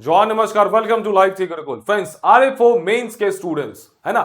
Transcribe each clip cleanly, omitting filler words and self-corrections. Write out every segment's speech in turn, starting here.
John नमस्कार, welcome to live Gurukul. Friends, RFO mains के students है ना,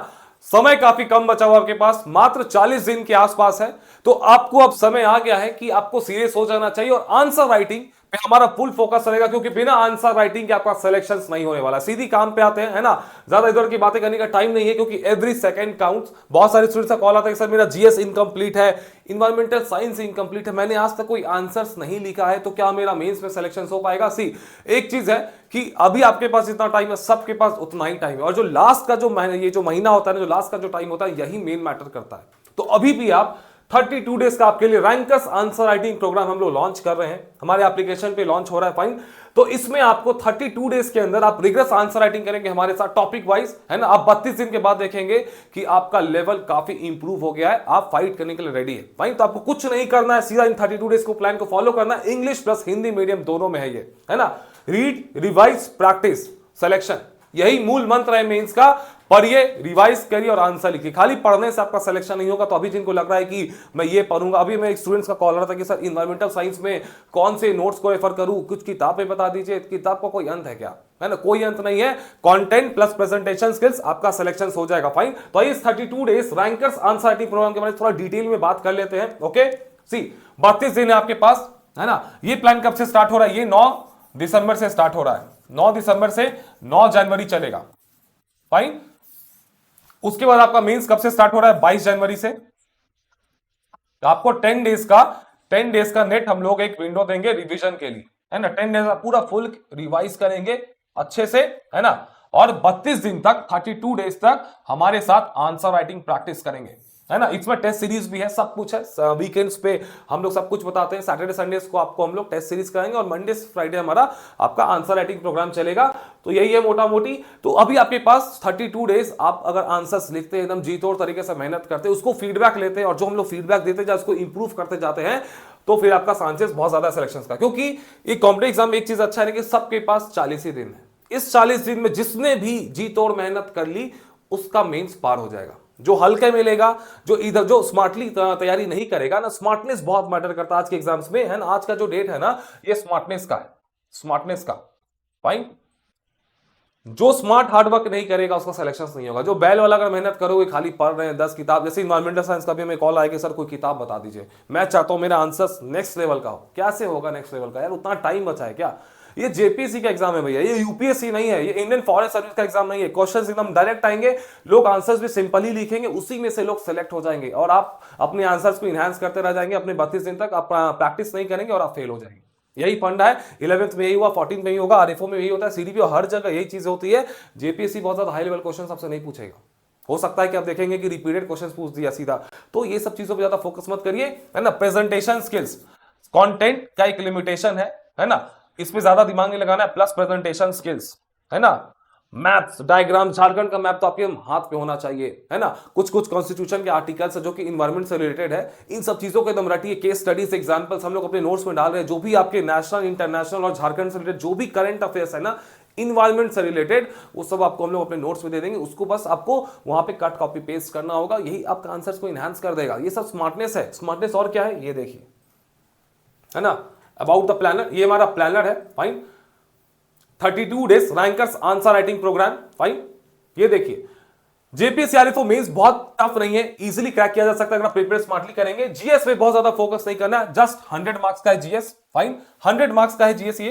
समय काफी कम बचा हुआ आपके पास, मात्र 40 दिन के आसपास है। तो आपको अब समय आ गया है कि आपको सीरियस हो जाना चाहिए और आंसर राइटिंग पे हमारा फुल फोकस रहेगा, क्योंकि बिना आंसर राइटिंग के आपका सिलेक्शंस नहीं होने वाला। सीधी काम पे आते हैं, है ना, ज्यादा इधर की बातें करने का टाइम नहीं है, क्योंकि एवरी सेकंड काउंट्स। बहुत सारे स्टूडेंट्स का कॉल आता है कि सर मेरा जीएस इनकम्प्लीट है, इन्वायरमेंटल साइंस इनकम्प्लीट है, मैंने आज तक कोई आंसर्स नहीं लिखा है, तो क्या मेरा मेंस में सिलेक्शन हो पाएगा? सी, एक चीज है कि अभी आपके पास इतना टाइम है, सबके पास उतना ही टाइम है, और जो लास्ट का जो महीना होता है ना, जो लास्ट का जो टाइम होता है, यही मेन मैटर करता है। तो अभी भी आप 32 डेज का आपके लिए रैंकर्स आंसर राइटिंग प्रोग्राम हम लोग लॉन्च कर रहे हैं, हमारे एप्लीकेशन पे लॉन्च हो रहा है। फाइन, तो इसमें आपको 32 डेज के अंदर आप रिग्रेस आंसर राइटिंग करेंगे हमारे साथ टॉपिक वाइज, है ना। आप 32 दिन के बाद देखेंगे कि आपका लेवल काफी इंप्रूव हो गया है, आप फाइट करने के लिए रेडी है। फाइन, तो आपको कुछ नहीं करना है, सीधा इन 32 डेज को प्लान को फॉलो करना है। इंग्लिश प्लस हिंदी मीडियम दोनों में है ये, है ना। रीड, रिवाइज, प्रैक्टिस, सिलेक्शन, यही मूल मंत्र है मेंस का। पढ़िए, रिवाइज करिए और आंसर लिखिए। खाली पढ़ने से आपका सिलेक्शन नहीं होगा। तो अभी जिनको लग रहा है कि मैं ये पढ़ूंगा, अभी मैं एक स्टूडेंट्स का कॉल रहा था कि सर इन्वायरमेंटल साइंस में कौन से नोट्स को रेफर करूं, कुछ किताबें बता दीजिए। किताब का कोई अंत है क्या? है ना, कोई अंत नहीं है। कंटेंट प्लस प्रेजेंटेशन स्किल्स, आपका सिलेक्शन हो जाएगा। फाइन, तो इस 32 days rankers answer writing program के बारे में थोड़ा डिटेल में बात कर लेते हैं। ओके, सी 32 दिन है आपके पास, है ना। ये प्लान कब से स्टार्ट हो रहा है? ये 9 दिसंबर से स्टार्ट हो रहा है। 9 दिसंबर से 9 जनवरी चलेगा। फाइन, उसके बाद आपका मेंस कब से स्टार्ट हो रहा है? 22 जनवरी से। तो आपको 10 डेज का नेट हम लोग एक विंडो देंगे रिवीजन के लिए, है ना। 10 डेज का पूरा फुल रिवाइज करेंगे अच्छे से, है ना। और 32 दिन तक, 32 डेज तक हमारे साथ आंसर राइटिंग प्रैक्टिस करेंगे, है ना। इसमें टेस्ट सीरीज भी है, सब कुछ है। वीकेंड्स पे हम लोग सब कुछ बताते हैं। सैटरडे संडेज को आपको हम लोग टेस्ट सीरीज कराएंगे, और मंडे फ्राइडे हमारा आपका आंसर राइटिंग प्रोग्राम चलेगा। तो यही है मोटा मोटी। तो अभी आपके पास 32 डेज, आप अगर आंसर्स लिखते हैं, एकदम जी तोड़ तरीके से मेहनत करते हैं, उसको फीडबैक लेते हैं, और जो हम लोग फीडबैक देते हैं उसको इंप्रूव करते जाते हैं, तो फिर आपका चांसेस बहुत ज्यादा सिलेक्शन का। क्योंकि एक कॉम्पिटेटिव एग्जाम में एक चीज अच्छा है कि सबके पास 40 ही दिन है। इस 40 दिन में जिसने भी जी तोड़ मेहनत कर ली, उसका मेंस पार हो जाएगा। जो हल्के में लेगा, जो इधर जो स्मार्टली तैयारी नहीं करेगा ना, स्मार्टनेस बहुत मैटर करता है आज के एग्जाम्स में, है ना। आज का जो डेट है ना, ये स्मार्टनेस का है, स्मार्टनेस का। फाइन, जो स्मार्ट हार्डवर्क नहीं करेगा उसका सिलेक्शन नहीं होगा। जो बैल वाला अगर मेहनत करोगे, खाली पढ़ रहे हैं 10 किताब, जैसे इन्वायरमेंटल साइंस का भी हमें कॉल आएगा, सर कोई किताब बता दीजिए, मैं चाहता हूं मेरा आंसर नेक्स्ट लेवल का हो। कैसे होगा नेक्स्ट लेवल का यार? उतना टाइम बचा है क्या? ये जेपीएससी का एग्जाम है भैया, ये यूपीएससी नहीं है, ये इंडियन फॉरेस्ट सर्विस का एग्जाम नहीं है। क्वेश्चंस एकदम डायरेक्ट आएंगे, लोग आंसर्स भी सिंपली लिखेंगे, उसी में से लोग सेलेक्ट हो जाएंगे, और आप अपने आंसर्स को इनहांस करते रह जाएंगे। अपने 32 दिन तक आप प्रैक्टिस नहीं करेंगे और आप फेल हो जाएंगे। यही फंडा है। 11th में यही हुआ, 14th में यही होगा, आरएफओ में यही होता है, सीडीपी, हर जगह यही चीज होती है। जेपीएससी बहुत ज्यादा हाई लेवल क्वेश्चन आपसे नहीं पूछेगा। हो सकता है कि आप देखेंगे कि रिपीटेड क्वेश्चन पूछ दिया सीधा। तो ये सब चीजों पर ज्यादा फोकस मत करिए, है ना। प्रेजेंटेशन स्किल्स, कंटेंट का एक लिमिटेशन है ना, इसमें ज्यादा दिमाग नहीं लगाना है। प्लस प्रेजेंटेशन स्किल्स, है ना। मैथ्स, डायग्राम, झारखंड का मैप तो आपके हाथ पे होना चाहिए, है ना। कुछ कॉन्स्टिट्यूशन के आर्टिकल्स जो कि इन्वायरमेंट से रिलेटेड है, इन सब चीजों को एकदम रटिए। केस स्टडीज, एग्जांपल्स हम लोग अपने नोट्स में डाल रहे हैं। जो भी आपके नेशनल, इंटरनेशनल और झारखंड से रिलेटेड जो भी करंट अफेयर्स है ना, इन्वायरमेंट से रिलेटेड, वो सब आपको हम लोग अपने नोट्स में दे देंगे। उसको बस आपको वहां पे कट कॉपी पेस्ट करना होगा, यही आपका आंसर्स को इनहांस कर देगा। ये सब स्मार्टनेस है। स्मार्टनेस और क्या है ये देखिए, है ना। अबाउट द प्लानर, ये हमारा प्लानर है। Fine, 32 days rankers answer writing program. Fine, ये देखिए, जेपीएससी आरएफओ मेंस बहुत टफ नहीं है, इजीली क्रैक किया जा सकता है अगर आप प्रिपेयर स्मार्टली करेंगे। जीएस पे बहुत ज्यादा फोकस नहीं करना है, जस्ट 100 मार्क्स का है जीएस। फाइन, 100 मार्क्स का है जीएस ये।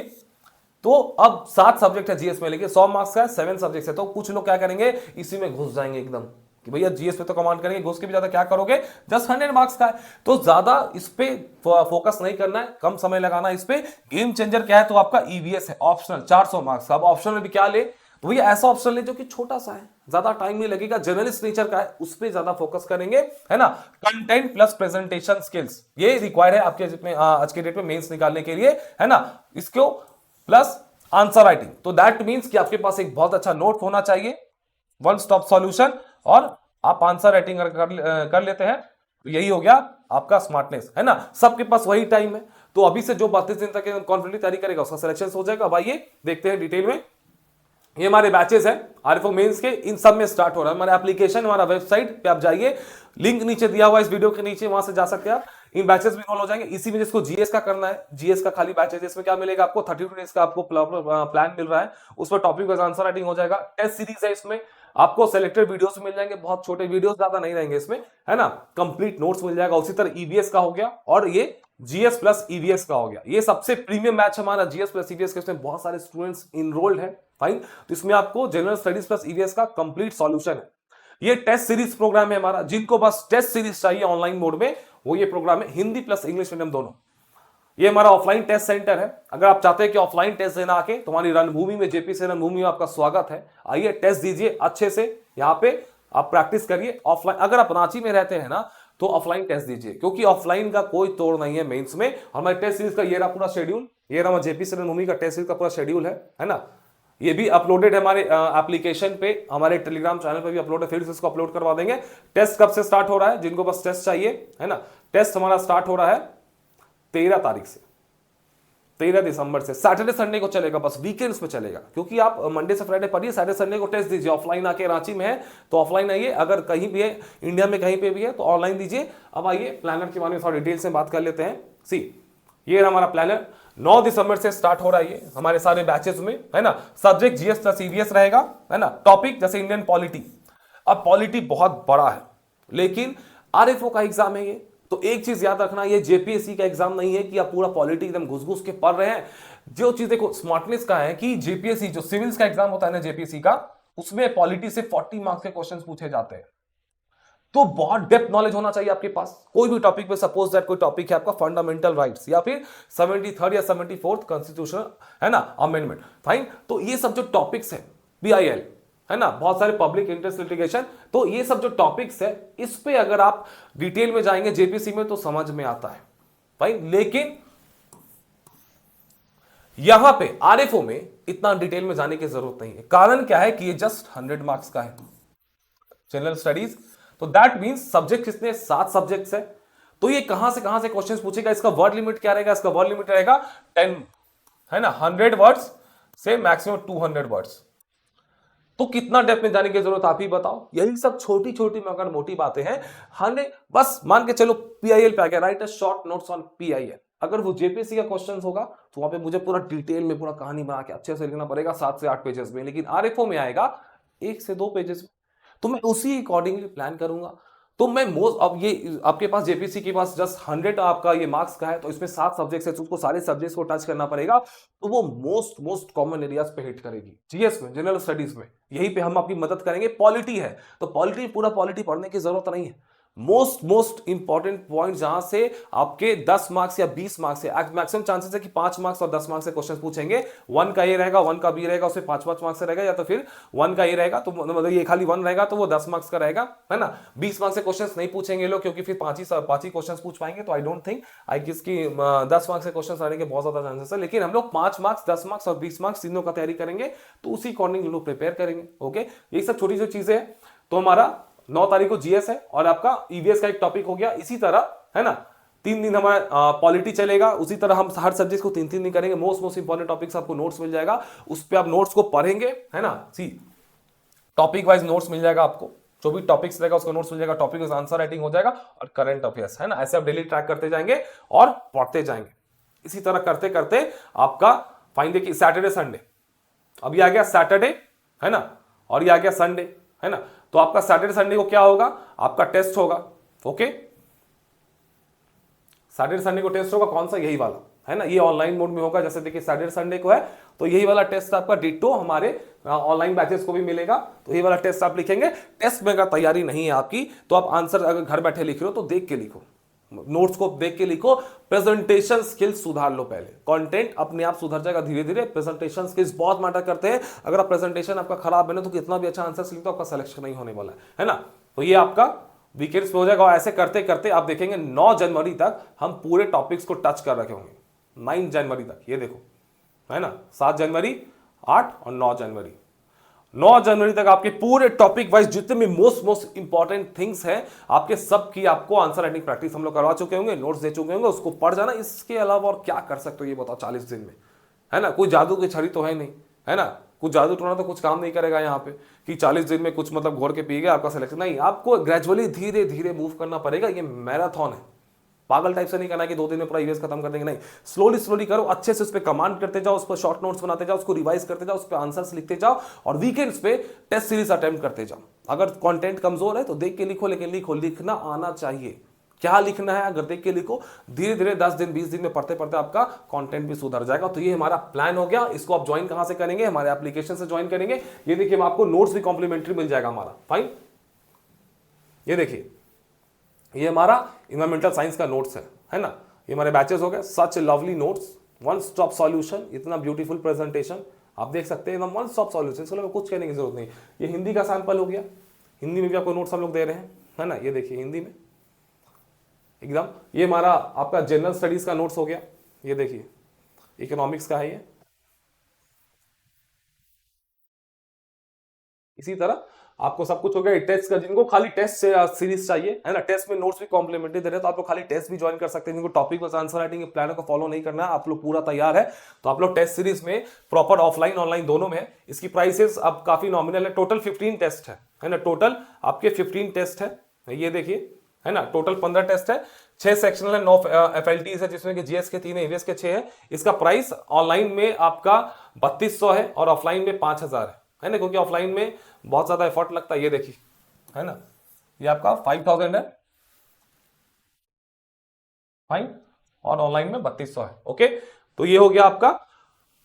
तो अब 7 सब्जेक्ट है जीएस में, लेकिन 100 मार्क्स का है, 7 सब्जेक्ट है। तो कुछ लोग क्या करेंगे, इसी में घुस जाएंगे एकदम कि भैया जीएस पे तो कमांड करेंगे, घुस के भी ज्यादा क्या करोगे, जस्ट 100 मार्क्स का है। तो ज्यादा इस पे फोकस नहीं करना है, कम समय लगाना है इस पे। गेम चेंजर क्या है, तो आपका ईवीएस है, ऑप्शनल 400 मार्क्स का। अब ऑप्शनल में भी क्या ले, तो भैया ऐसा ऑप्शन ले जो कि छोटा सा है, ज्यादा टाइम नहीं लगेगा, जर्नलिस्ट नेचर का है, उस पर ज्यादा फोकस करेंगे, है ना। कंटेंट प्लस प्रेजेंटेशन स्किल्स, ये रिक्वायर्ड है आपके आज के डेट में मेंस निकालने के लिए, है ना। इसको प्लस आंसर राइटिंग, तो दैट मीन्स कि आपके पास एक बहुत अच्छा नोट होना चाहिए, वन स्टॉप सॉल्यूशन, और आप आंसर राइटिंग कर लेते हैं, तो यही हो गया आपका स्मार्टनेस, है ना। सबके पास वही टाइम है। तो अभी से जो 32 दिन तक कॉन्फिडेंटली तैयारी करेगा उसका सिलेक्शन हो जाएगा। अब आइए देखते हैं डिटेल में। ये हमारे बैचेस हैं आरएफओ मेंस के, इन सब में स्टार्ट हो रहा है। हमारा एप्लीकेशन, हमारा वेबसाइट पे आप जाइए, लिंक नीचे दिया हुआ इस वीडियो के नीचे, वहां से जा सकते हैं आप। इन बैचेस में इन्वॉल्व हो जाएंगे। इसी में जिसको जीएस का करना है, जीएस का खाली बैच है जिसमें क्या मिलेगा आपको 32 डेज का आपको प्लान मिल रहा है, उस पर टॉपिक वाइज आंसर राइटिंग हो जाएगा। टेस्ट सीरीज है, इसमें आपको सिलेक्टेड वीडियोस मिल जाएंगे, बहुत छोटे वीडियोस, ज्यादा नहीं रहेंगे इसमें, है ना। कंप्लीट नोट्स मिल जाएगा। उसी तरह ईवीएस का हो गया और ये जीएस प्लस ईवीएस का हो गया। ये सबसे प्रीमियम मैच हमारा जीएस प्लस ईवीएस के, इसमें बहुत सारे स्टूडेंट्स इनरोल्ड है, फाइन। तो इसमें आपको जनरल स्टडीज प्लस ईवीएस का कंप्लीट सॉल्यूशन है। ये टेस्ट सीरीज प्रोग्राम है हमारा। जिनको बस टेस्ट सीरीज चाहिए ऑनलाइन मोड में, वो ये प्रोग्राम है, हिंदी प्लस इंग्लिश मीडियम दोनों। ये हमारा ऑफलाइन टेस्ट सेंटर है। अगर आप चाहते हैं कि ऑफलाइन टेस्ट देना आके, तुम्हारी रणभूमि में, जेपीसी रणभूमि में आपका स्वागत है। आइए टेस्ट दीजिए अच्छे से, यहाँ पे आप प्रैक्टिस करिए। ऑफलाइन अगर आप रांची में रहते हैं ना, तो ऑफलाइन टेस्ट दीजिए, क्योंकि ऑफलाइन का कोई तोड़ नहीं है मेंस में। हमारे टेस्ट सीरीज का ये रहा पूरा शेड्यूल, ये रहा जेपीसी रणभूमि का टेस्ट सीरीज का पूरा शेड्यूल है ना। ये भी अपलोडेड है हमारे एप्लीकेशन पे, हमारे टेलीग्राम चैनल पे भी अपलोड है, फिर से इसको अपलोड करवा देंगे। टेस्ट कब से स्टार्ट हो रहा है, जिनको बस टेस्ट चाहिए, है ना। टेस्ट हमारा स्टार्ट हो रहा है 13 तारीख से, 13 दिसंबर से। सैटरडे संडे को चलेगा, बस वीकेंड्स पे चलेगा, क्योंकि आप मंडे से फ्राइडे पढ़िए, सैटरडे संडे को टेस्ट दीजिए। ऑफलाइन आके रांची में है तो ऑफलाइन आइए, अगर कहीं भी है इंडिया में कहीं पे भी है तो ऑनलाइन दीजिए। अब आइए प्लानर के बारे में थोड़ा डिटेल से बात कर लेते हैं। सी, ये हमारा प्लानर 9 दिसंबर से स्टार्ट हो रहा है, ये हमारे सारे बैचेस में, है ना। सब्जेक्ट जीएस प्लस ईवीएस रहेगा, है ना। टॉपिक जैसे इंडियन पॉलिटी। अब पॉलिटी बहुत बड़ा है, लेकिन आरएफओ का एग्जाम है ये, तो एक चीज याद रखना, ये जेपीएससी का एग्जाम नहीं है कि आप पूरा पॉलिटी एकदम घुस घुस के पढ़ रहे हैं। जो चीज देखो स्मार्टनेस का है कि जेपीएससी जो सिविल्स का एग्जाम होता है ना जेपीएससी का, उसमें पॉलिटी से 40 मार्क्स के क्वेश्चन पूछे जाते हैं। तो बहुत डेप्थ नॉलेज होना चाहिए आपके पास कोई भी टॉपिक पे। सपोज दैट कोई टॉपिक है आपका फंडामेंटल राइट्स या फिर 73rd या 74th कॉन्स्टिट्यूशन, है ना, अमेंडमेंट, फाइन। तो ये सब जो टॉपिक्स है, बीआईएल, है ना, बहुत सारे पब्लिक इंटरेस्ट लिटिगेशन, तो ये सब जो टॉपिक्स है, इस पे अगर आप डिटेल में जाएंगे जेपीसी में तो समझ में आता है, फाइन। लेकिन यहां पे आरएफओ में इतना डिटेल में जाने की जरूरत नहीं है। कारण क्या है कि ये जस्ट 100 मार्क्स का है जनरल स्टडीज। तो दैट मींस सब्जेक्ट कितने, 7 सब्जेक्ट्स है। तो ये कहां से क्वेश्चंस पूछेगा, इसका वर्ड लिमिट क्या रहेगा, इसका वर्ड लिमिट रहेगा 10, है ना, 100 वर्ड्स से मैक्सिमम 200 वर्ड्स। तो कितना डेप्थ में जाने की जरूरत आप ही बताओ। यही सब छोटी छोटी मगर मोटी बातें हैं। हमें बस मान के चलो पीआईएल पे आ गया, right a short notes on PIL. अगर वो जेपीएससी का क्वेश्चन होगा तो वहां पे मुझे पूरा डिटेल में पूरा कहानी बना के अच्छे से लिखना पड़ेगा 7 से 8 पेजेस में। लेकिन आरएफओ में आएगा 1 से 2 पेजेस में, तो मैं उसी अकॉर्डिंगली प्लान करूंगा। तो मैं मोस्ट, अब ये आपके पास जेपीसी के पास जस्ट 100 आपका ये मार्क्स का है, तो इसमें 7 सब्जेक्ट्स है, तो उसको सारे सब्जेक्ट्स को टच करना पड़ेगा। तो वो मोस्ट कॉमन एरियाज पे हिट करेगी, जीएस में, जनरल स्टडीज में, यहीं पे हम आपकी मदद करेंगे। पॉलिटी है तो पॉलिटी, पूरा पॉलिटी पढ़ने की जरूरत नहीं है। मोस्ट इंपॉर्टेंट पॉइंट जहां से आपके 10 मार्क्स या 20 मार्क्स है, मैक्सिमम चांसेस है कि 5 मार्क्स और 10 मार्क्स से क्वेश्चन पूछेंगे। 1 का ये रहेगा, 1 का बी रहेगा, उससे 5 मार्क्स से रहेगा, या तो फिर 1 का ये रहेगा तो मतलब ये खाली 1 रहेगा तो वो 10 मार्क्स का रहेगा, है ना। 20 मार्क्स से क्वेश्चन नहीं पूछेंगे लोग, क्योंकि फिर 5 ही क्वेश्चन पूछ पाएंगे। तो आई डोंट थिंक की 10 मार्क्स से क्वेश्चन आने के बहुत ज्यादा चांसेस है। लेकिन हम लोग 5 मार्क्स, 10 मार्क्स और 20 मार्क्स तीनों का तैयारी करेंगे, तो उसी अकॉर्डिंग लोग प्रिपेयर करेंगे। ओके, ये सब छोटी छोटी चीजें हैं। तो हमारा 9 तारीख को जीएस है और आपका ईवीएस का एक टॉपिक हो गया। इसी तरह, है ना, 3 दिन हमारा पॉलिटी चलेगा। उसी तरह हम हर सब्जेक्ट को 3 दिन करेंगे। मोस्ट इंपॉर्टेंट टॉपिक्स आपको नोट्स मिल जाएगा, उस पर आप नोट्स को पढ़ेंगे, है ना। सी, टॉपिक वाइज नोट्स मिल जाएगा आपको, जो भी टॉपिक्स रहेगा उसका नोट्स मिल जाएगा, टॉपिक वाइज आंसर राइटिंग हो जाएगा और करंट अफेयर्स, है ना। ऐसे आप डेली ट्रैक करते जाएंगे और पढ़ते जाएंगे। इसी तरह करते करते आपका फाइन, देखिए सैटरडे संडे, अब ये आ गया सैटरडे, है ना, और ये आ गया संडे, है ना। तो आपका सैटरडे संडे को क्या होगा, आपका टेस्ट होगा। ओके, सैटरडे संडे को टेस्ट होगा, कौन सा, यही वाला, है ना। ये ऑनलाइन मोड में होगा। जैसे देखिए सैटरडे संडे को है तो यही वाला टेस्ट आपका डिट्टो हमारे ऑनलाइन बैचेस को भी मिलेगा। तो यही वाला टेस्ट आप लिखेंगे। टेस्ट में अगर तैयारी नहीं है आपकी तो आप आंसर अगर घर बैठे लिख रहे हो तो देख के लिखो, नोट्स को देख के लिखो। प्रेजेंटेशन स्किल्स सुधार लो पहले, कंटेंट अपने आप सुधर जाएगा धीरे धीरे। प्रेजेंटेशन स्किल्स बहुत मैटर करते हैं। अगर आप प्रेजेंटेशन आपका खराब है ना, तो कितना भी अच्छा आंसर लिखते हो आपका सिलेक्शन नहीं होने वाला है ना। तो ये आपका वीकेंड्स पे हो जाएगा। और ऐसे करते करते आप देखेंगे 9 जनवरी तक हम पूरे टॉपिक्स को टच कर रखे होंगे। 9 जनवरी तक, ये देखो, है ना, 7 जनवरी, 8 और 9 जनवरी, 9 जनवरी तक आपके पूरे टॉपिक वाइज जितने भी मोस्ट इंपॉर्टेंट थिंग्स हैं आपके सब की आपको आंसर राइटिंग प्रैक्टिस हम लोग करवा चुके होंगे, नोट्स दे चुके होंगे, उसको पढ़ जाना। इसके अलावा और क्या कर सकते हो ये बताओ 40 दिन में, है ना। कोई जादू की छड़ी तो है नहीं, है ना। कुछ जादू टोना तो कुछ काम नहीं करेगा यहाँ पे कि 40 दिन में कुछ मतलब घोर के पी गए आपका सिलेक्शन, नहीं। आपको ग्रेजुअली धीरे धीरे मूव करना पड़ेगा। ये मैराथन है, पागल टाइप से नहीं करना है कि 2 दिन में पूरा ईवीएस खत्म कर देंगे, नहीं, स्लोली स्लोली करो, अच्छे से उस पर कमांड करते जाओ, उस पर शॉर्ट नोट्स बनाते जाओ, उसको रिवाइज करते जाओ, उस पर आंसर्स लिखते जाओ और वीकेंड्स पे टेस्ट सीरीज अटेम्प्ट करते जाओ। अगर कंटेंट कमजोर है तो देख के लिखो, लेकिन लिखो, लिखना आना चाहिए। क्या लिखना है अगर देख के लिखो, धीरे धीरे 10 दिन 20 दिन में पढ़ते पढ़ते आपका कंटेंट भी सुधर जाएगा। तो ये हमारा प्लान हो गया। इसको आप ज्वाइन कहां से करेंगे, हमारे एप्लीकेशन से ज्वाइन करेंगे। ये देखिए आपको नोट्स भी कॉम्प्लीमेंट्री मिल जाएगा हमारा, फाइन। ये देखिए ये हमारा इन्वायरमेंटल साइंस का नोट्स है ना। ये हमारे बैचेस हो गए, such lovely notes, one stop solution, इतना ब्यूटीफुल प्रेजेंटेशन आप देख सकते हैं, एकदम वन स्टॉप सॉल्यूशन, इसको कुछ कहने की जरूरत नहीं। ये हिंदी का सैंपल हो गया, हिंदी में भी आपको नोट्स हम लोग दे रहे हैं, है ना। ये देखिए हिंदी में एकदम। ये हमारा आपका जनरल स्टडीज का नोट्स हो गया, ये देखिए इकोनॉमिक्स का है ये। इसी तरह आपको सब कुछ हो गया। टेस्ट का, जिनको खाली टेस्ट से सीरीज चाहिए, है ना, टेस्ट में नोट्स भी कॉम्प्लीमेंट्री दे रहे हैं, तो आप लोग खाली टेस्ट भी ज्वाइन कर सकते हैं। जिनको टॉपिक बस आंसर राइटिंग प्लान को फॉलो नहीं करना है, आप लोग पूरा तैयार है, तो आप लोग टेस्ट सीरीज में प्रॉपर ऑफलाइन ऑनलाइन दोनों में है। इसकी प्राइसेस अब काफी नॉमिनल है। टोटल 15 टेस्ट है ना, टोटल आपके 15 टेस्ट है, ये देखिए, है ना। टोटल 15 टेस्ट है, 6 सेक्शनल है, 9 FLTs है, जिसमें कि जीएस के 3 है, ईवीएस के 6 है। इसका प्राइस ऑनलाइन में आपका 3200 है और ऑफलाइन में 5000 है ना, क्योंकि ऑफलाइन में बहुत ज्यादा एफर्ट लगता है। ये देखिए, है ना, ये आपका 5000 है, फाइन, और ऑनलाइन में 3200 है। ओके, तो ये हो गया आपका।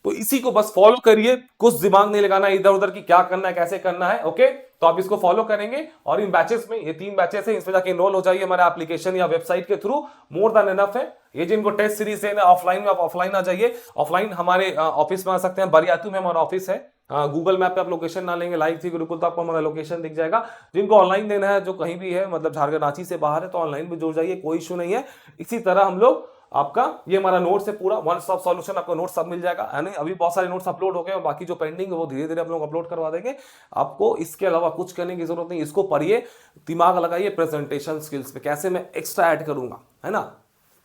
तो इसी को बस फॉलो करिए, कुछ दिमाग नहीं लगाना इधर उधर की क्या करना है कैसे करना है। ओके, तो आप इसको फॉलो करेंगे और इन बैचेस में, ये 3 बैचेस हैं, इसमें जाके इनरोल हो जाइए हमारे एप्लीकेशन या वेबसाइट के थ्रू, मोर देन एनफ है। ये जिनको टेस्ट सीरीज है ऑफलाइन में, आप ऑफलाइन आ जाइए। ऑफलाइन हमारे ऑफिस में आ सकते हैं, बरियातू में हमारा ऑफिस है। गूगल मैप पे आप लोकेशन ना लेंगे, लाइव थी गुरुकुल, तो आपको हमारा लोकेशन दिख जाएगा। जिनको ऑनलाइन देना है, जो कहीं भी है, मतलब झारखंड रांची से बाहर है, तो ऑनलाइन भी जुड़ जाइए, कोई इशू नहीं है। इसी तरह हम लोग आपका, ये हमारा नोट्स है पूरा, वन स्टॉप सॉल्यूशन, आपको नोट्स सब मिल जाएगा, है ना। अभी बहुत सारे नोट्स अपलोड हो गए और बाकी जो पेंडिंग है वो धीरे धीरे आप लोग अपलोड करवा देंगे। आपको इसके अलावा कुछ करने की जरूरत नहीं, इसको पढ़िए, दिमाग लगाइए प्रेजेंटेशन स्किल्स पे, कैसे मैं एक्स्ट्रा ऐड करूंगा, है ना।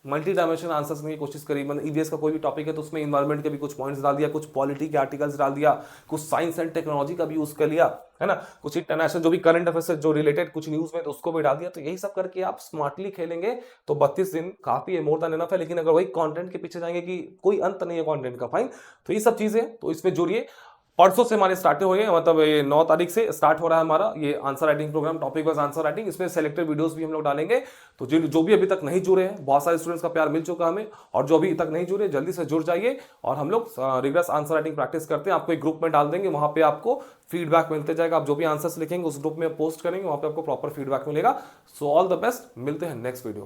मल्टी डायमेंशनल आंसर्स करने की कोशिश करी। मतलब ईवीएस का कोई भी टॉपिक है तो उसमें इन्वायरमेंट के भी कुछ पॉइंट्स डाल दिया, कुछ पॉलिटी के आर्टिकल्स डाल दिया, कुछ साइंस एंड टेक्नोलॉजी का भी यूज कर लिया, है ना, कुछ इंटरनेशनल जो भी करंट अफेयर से जो रिलेटेड कुछ न्यूज में तो उसको भी डाल दिया। तो यही सब करके आप स्मार्टली खेलेंगे तो 32 दिन काफी है, मोर देन एनफ है। लेकिन अगर वही कंटेंट के पीछे जाएंगे कि कोई अंत नहीं है कंटेंट का, फाइन, तो ये सब चीजें, तो इसमें जुड़िए। परसों से हमारे स्टार्ट हो गए, मतलब ये 9 तारीख से स्टार्ट हो रहा है हमारा ये answer writing program, topic wise answer writing. इसमें सेलेक्टेड वीडियोस भी हम लोग डालेंगे। तो जो भी अभी तक नहीं जुड़े हैं, बहुत सारे स्टूडेंट्स का प्यार मिल चुका हमें, और जो अभी तक नहीं जुड़े जल्दी से जुड़ जाइए। और हम लोग रिगरस आंसर राइटिंग प्रैक्टिस करते हैं, आपको एक ग्रुप में डाल देंगे, वहां पे आपको फीडबैक मिलते जाएगा। आप जो भी आंसर्स लिखेंगे उस ग्रुप में पोस्ट करेंगे, वहां पे आपको प्रॉपर फीडबैक मिलेगा। सो ऑल द बेस्ट, मिलते हैं नेक्स्ट वीडियो।